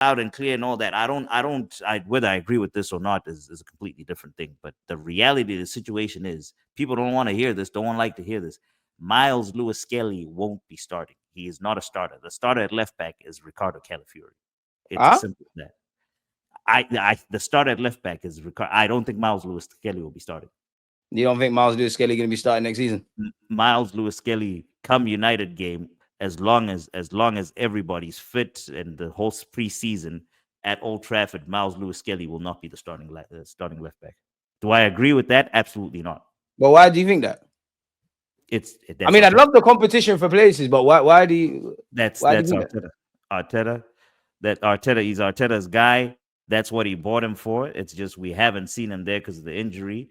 loud and clear and all that. Whether I agree with this or not is a completely different thing. But the reality of the situation is people don't want to hear this, don't like to hear this. Myles Lewis-Skelly won't be starting. He is not a starter. The starter at left back is Ricardo Calafiori. It's as simple as that. The starter at left back is Ricardo. I don't think Myles Lewis-Skelly will be starting. You don't think Myles Lewis-Skelly going to be starting next season? Myles Lewis-Skelly come United game, as long as everybody's fit and the whole preseason at Old Trafford, Myles Lewis-Skelly will not be the starting left back. Do I agree with that? Absolutely not. Well, why do you think that? I mean, I love the competition for places, but why do you? That's Arteta. Arteta. He's Arteta's guy. That's what he bought him for. It's just we haven't seen him there because of the injury.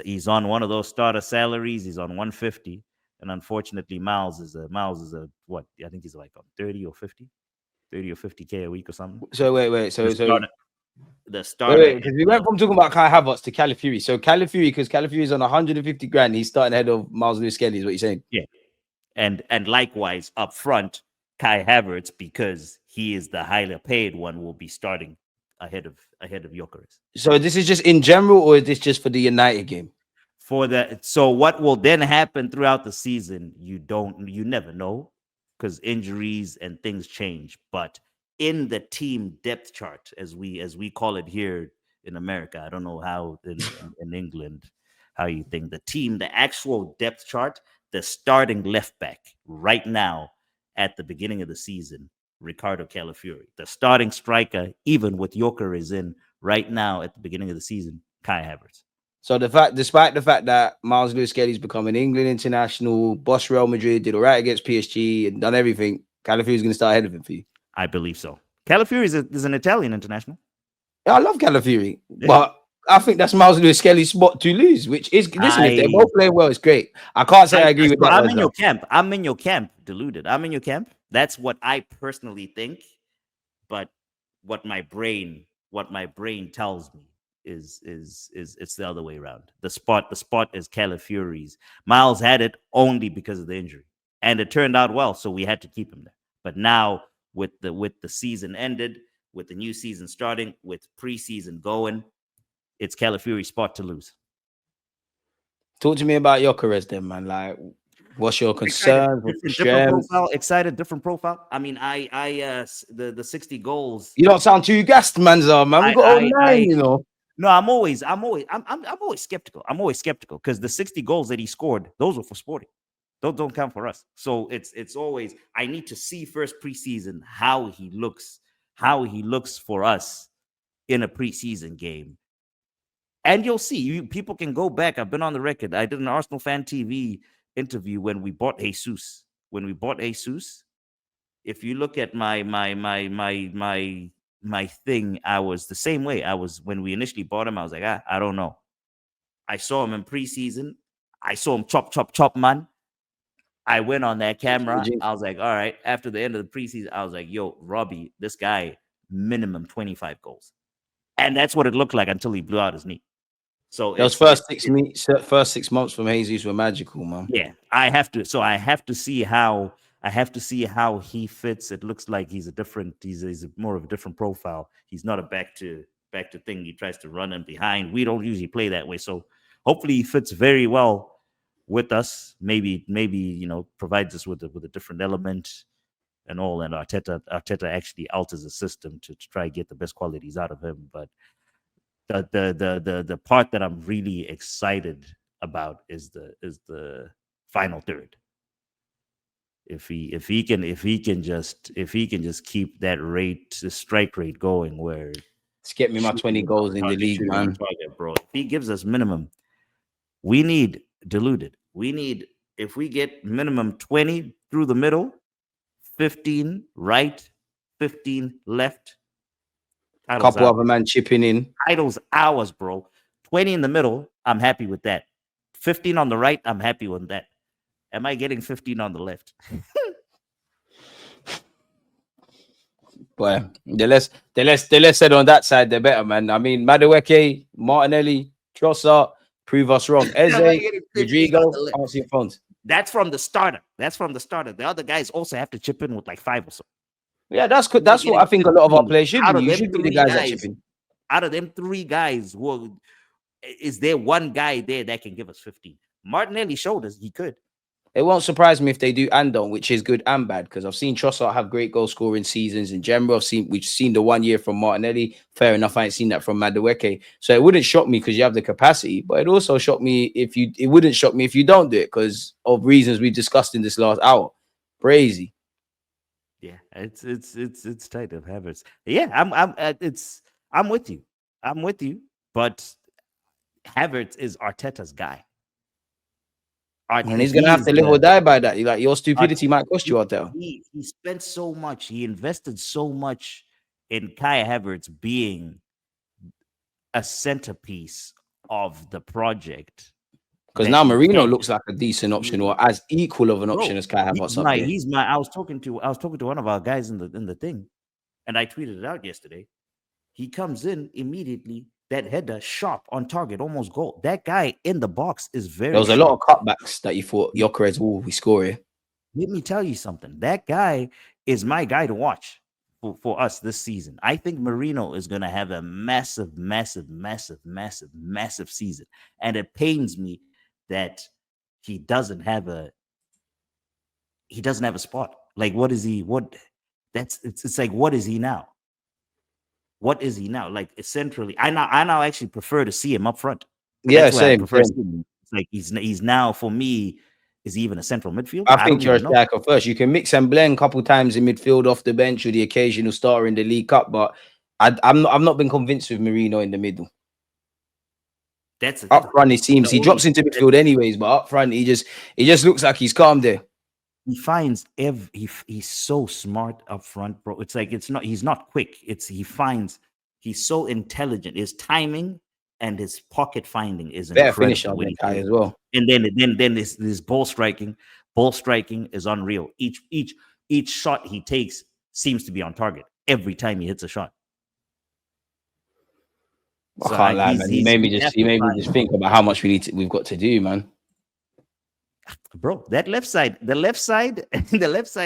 He's on one of those starter salaries. He's on 150, and unfortunately, Myles is a what? I think he's like on 30 or 50K a week or something. So wait. The starter. Because we went from talking about Kai Havertz to Calafiori. So Calafiori, because Calafiori is on 150 grand, he's starting ahead of Myles Lewis-Skelly, is what you're saying? Yeah. And likewise up front, Kai Havertz, because he is the highly paid one, will be starting ahead of Gyökeres. So this is just in general, or is this just for the United game? So what will then happen throughout the season? You never know, because injuries and things change. But in the team depth chart, as we call it here in America, I don't know how in England how you think the actual depth chart, the starting left back right now at the beginning of the season, Ricardo Calafiori. The starting striker, even with Gyökeres in right now at the beginning of the season, Kai Havertz. So despite the fact that Myles Lewis-Skelly's become an England international, boss Real Madrid, did all right against PSG and done everything, Calafiori's going to start ahead of him for you? I believe so. Calafiori is an Italian international. Yeah, I love Calafiori, but I think that's Myles Lewis-Skelly's spot to lose, which is, listen, if they're both playing well, it's great. I can't say I agree with that. I'm in your camp. I'm in your camp, Deluded. I'm in your camp. That's what I personally think. But what my brain tells me is it's the other way around. The spot is Calafiori's. Myles had it only because of the injury, and it turned out well, so we had to keep him there. But now with the season ended, with the new season starting, with preseason going, it's Calafiori's spot to lose. Talk to me about Gyökeres then, man. Like, what's your concern? Different profile. I mean, the 60 goals. You don't sound too gassed, man. We got 9, you know. No, I'm always skeptical. I'm always skeptical because the 60 goals that he scored, those were for Sporting. Those don't count for us. So it's always, I need to see first preseason how he looks for us in a preseason game. And you'll see, people can go back. I've been on the record. I did an Arsenal Fan TV interview when we bought Jesus. If you look at my thing, I was the same way. I was, when we initially bought him, I was like, I don't know. I saw him in preseason. I saw him chop, man. I went on that camera. I was like, all right. After the end of the preseason, I was like, yo, Robbie, this guy, minimum 25 goals. And that's what it looked like until he blew out his knee. So those first 6 months from Jesus were magical, man. Yeah, I have to see how he fits. It looks like he's more of a different profile. He's not a back to thing. He tries to run in behind. We don't usually play that way. So hopefully he fits very well with us. Maybe provides us with a different element and all. And Arteta actually alters the system to try to get the best qualities out of him. But the part that I'm really excited about is the final third. If he can just keep that strike rate going, where let's get me my 20 goals in the league, man. Bro, if he gives us minimum, we need Deluded. If we get minimum 20 through the middle, 15 right, 15 left. Couple of a man chipping in. Titles ours, bro. 20 in the middle, I'm happy with that. 15 on the right, I'm happy with that. Am I getting 15 on the left? Boy, the less said on that side, the better, man. I mean, Madueke, Martinelli, Trossard, prove us wrong. Eze, Rodrigo, can't see phones. That's from the starter. The other guys also have to chip in with like 5 or so. Yeah, that's good. We're That's what getting I think a lot of our 15. players should Out be. of You them should be the three guys that guys, chip in. out of them three guys, is there one guy there that can give us 15? Martinelli showed us he could. It won't surprise me if they do Andon, which is good and bad, because I've seen Trossard have great goal scoring seasons in general. We've seen the 1 year from Martinelli. Fair enough, I ain't seen that from Madueke. So it wouldn't shock me because you have the capacity, but it also shock me it wouldn't shock me if you don't do it because of reasons we discussed in this last hour. Crazy. Yeah, it's tight of Havertz. Yeah, I'm with you. I'm with you. But Havertz is Arteta's guy. And he's gonna have to live or die by that. Like your stupidity might cost you out there. He spent so much. He invested so much in Kai Havertz being a centerpiece of the project. Because now Marino looks like a decent option or as equal of an option as Kai Havertz up there. I was talking to one of our guys in the thing, and I tweeted it out yesterday. He comes in immediately. That header sharp on target, almost goal. That guy in the box is very. There was a lot of cutbacks that you thought Gyökeres, we score here. Let me tell you something. That guy is my guy to watch for us this season. I think Marino is going to have a massive season, and it pains me that he doesn't have a spot. Like, what is he? It's like, what is he now? What is he now? Like, centrally, I now actually prefer to see him up front. Yeah, same. It's like he's now, for me, is he even a central midfield? I think you're a striker first. You can mix and blend a couple times in midfield off the bench with the occasional starter in the League Cup, but I've not been convinced with Marino in the middle. That's up front. It seems he drops into midfield anyways, but up front he just looks like he's calm there. He finds he's so smart up front, bro. It's like he's not quick. He's so intelligent. His timing and his pocket finding is better finish on that guy as well. And then this ball striking is unreal. Each shot he takes seems to be on target every time he hits a shot. I can't lie, man. He made me just think about how much we've got to do, man. Bro, the left side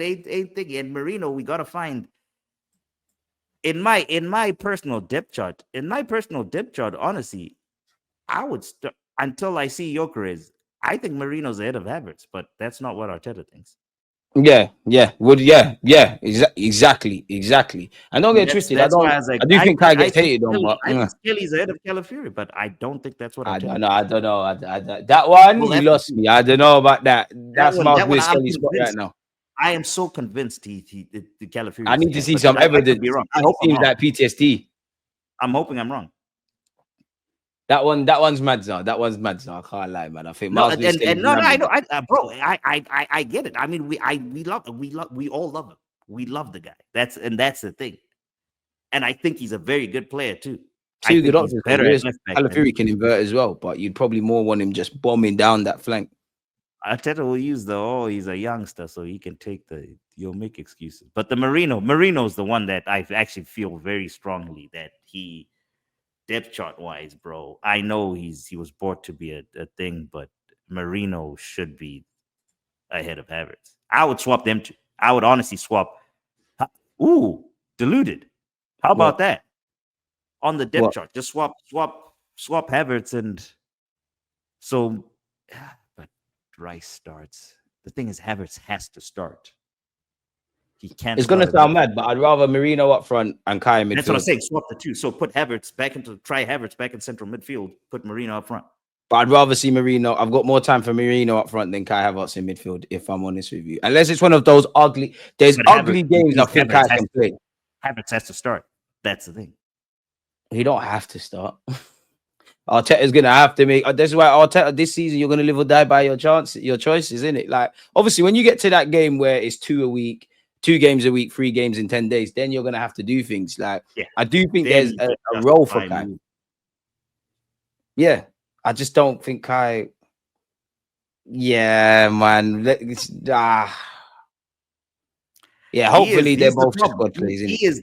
ain't thinking. And Marino, we gotta find in my personal depth chart. Honestly, I would until I see Gyökeres. I think Marino's ahead of Havertz, but that's not what Arteta thinks. Yeah, exactly. And don't get twisted. I do think Kai gets hated on, but I think Skelly's ahead of Calafiori, but I don't think that's what I don't know. That one you lost me. I don't know about that. That's Myles Lewis-Skelly's spot right now. I am so convinced the Calafiori. I need to see some evidence. I hope it seems like PTSD. I'm hoping I'm wrong. That one's mad now. I can't lie, man. I think I know, bro. I get it. I mean, we all love him. We love the guy. That's the thing. And I think he's a very good player too. Two good options. Calafiori can invert as well, but you'd probably more want him just bombing down that flank. Arteta will use he's a youngster, so he can take you'll make excuses. But the Marino's the one that I actually feel very strongly that he. Depth chart wise, bro, I know he was brought to be a thing, but Marino should be ahead of Havertz. I would swap them two. I would honestly swap. Ooh, Deluded. How about that? On the depth chart, just swap Havertz and so. But Rice starts. The thing is, Havertz has to start. He can't. It's gonna sound mad, but I'd rather Marino up front and Kai in midfield. That's what I'm saying. Swap the two. So put Havertz back in central midfield. Put Marino up front. But I'd rather see Marino. I've got more time for Marino up front than Kai Havertz in midfield. If I'm honest with you, unless it's one of those ugly. There's ugly games I think Kai can play. Havertz has to start. That's the thing. He don't have to start. Arteta's gonna have to make. That's why Arteta this season you're gonna live or die by your choices, isn't it? Like obviously when you get to that game where it's 2 games a week, 3 games in 10 days, then you're going to have to do things. Like, I do think there's a role for Kai. Yeah, I just don't think Kai. Yeah, man. Yeah, hopefully they're both squad players.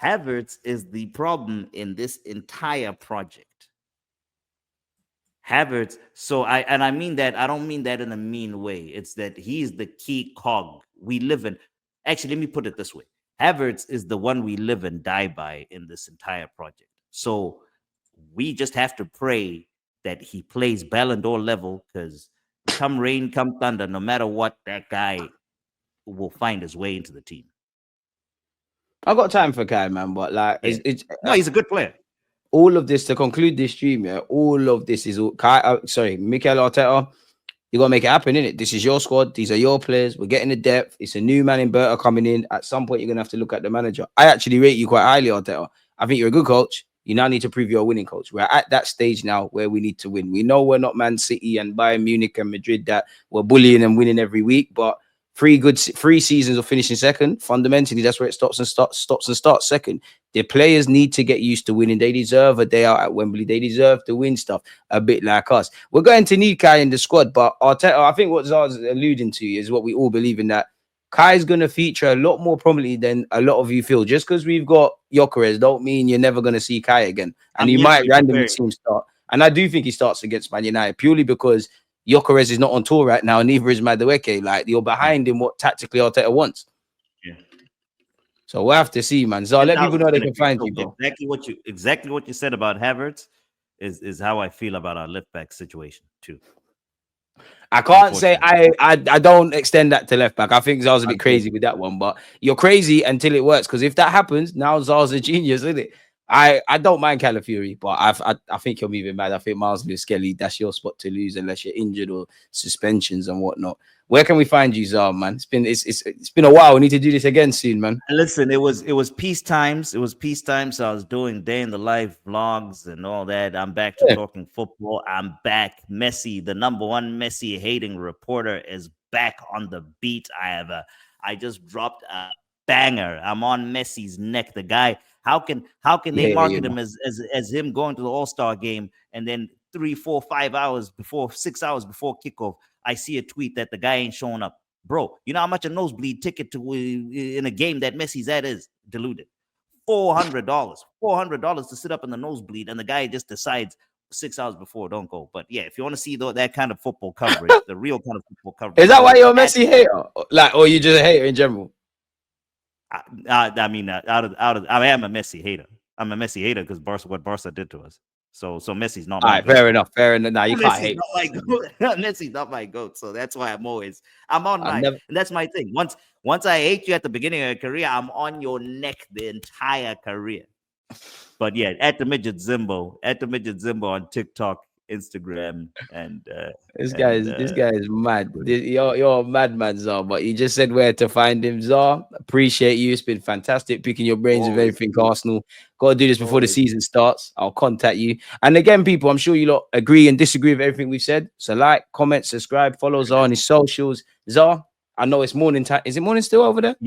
Havertz is the problem in this entire project. Havertz. So I mean that. I don't mean that in a mean way. It's that he's the key cog. We live in. Actually, let me put it this way. Havertz is the one we live and die by in this entire project. So we just have to pray that he plays Ballon d'Or level, because come rain, come thunder, no matter what, that guy will find his way into the team. I got time for Kai, man, but like, Yeah. it's No, he's a good player. all of this to conclude this stream. Yeah, all of this is all Kai. Sorry, Mikel Arteta. You gotta make it happen, innit? This is your squad. These are your players. We're getting the depth. It's a new man in Berta coming in. At some point, you're gonna have to look at the manager. I actually rate you quite highly, Arteta. I think you're a good coach. You now need to prove you're a winning coach. We're at that stage now where we need to win. We know we're not Man City and Bayern Munich and Madrid that we're bullying and winning every week, but three seasons of finishing second. Fundamentally, that's where it stops and starts second. The players need to get used to winning. They deserve a day out at Wembley. They deserve to win stuff a bit like us. We're going to need Kai in the squad, but Arteta, I think what Zah's alluding to is what we all believe in, that Kai's going to feature a lot more prominently than a lot of you feel. Just because we've got Gyökeres don't mean you're never going to see Kai again. And he might randomly see him start. And I do think he starts against Man United purely because Gyökeres is not on tour right now, and neither is Madueke. Like, you're behind him what tactically Arteta wants. Yeah. So we'll have to see, man. So let people know they can find you, bro. Exactly what you said about Havertz is how I feel about our left back situation too. I can't say I don't extend that to left back. I think Zaha's a bit crazy with that one, but you're crazy until it works. Because if that happens, now Zaha's a genius, isn't it? I don't mind Calafiori, but I think you're moving mad. I think Myles Lewis-Skelly, that's your spot to lose unless you're injured or suspensions and whatnot. Where can we find you, Zah, man? It's been a while. We need to do this again soon, man. Listen, it was peace times. It was peace times. So I was doing day in the life vlogs and all that. I'm back to talking football. I'm back. Messi, the number one Messi hating reporter, is back on the beat. I just dropped a banger. I'm on Messi's neck. The guy, how can they market him as him going to the All-Star game, and then 3, 4, 5 hours before, 6 hours before kickoff, I see a tweet that the guy ain't showing up. Bro, you know how much a nosebleed ticket to in a game that Messi's at is? Deluded. $400. $400 to sit up in the nosebleed, and the guy just decides 6 hours before, don't go. But yeah, if you want to see that kind of football coverage, the real kind of football coverage. Is that why you're a Messi hater? Like, or you just a hater in general? I mean, I am a Messi hater. I'm a Messi hater because what Barca did to us. So Messi's not my goat. Fair enough. Now you can't hate. Messi's not my goat. So that's why I'm on my, and that's my thing. Once I hate you at the beginning of your career, I'm on your neck the entire career. But yeah, at the midget Zimbo on TikTok, Instagram, and this guy is mad. You're a madman, Zah. But you just said where to find him, Zah. Appreciate you. It's been fantastic picking your brains with everything Arsenal. Got to do this before the season starts. I'll contact you. And again, people, I'm sure you lot agree and disagree with everything we've said. So like, comment, subscribe, follow Zah on his socials. Zah, I know it's morning time. Is it morning still over there? Yes,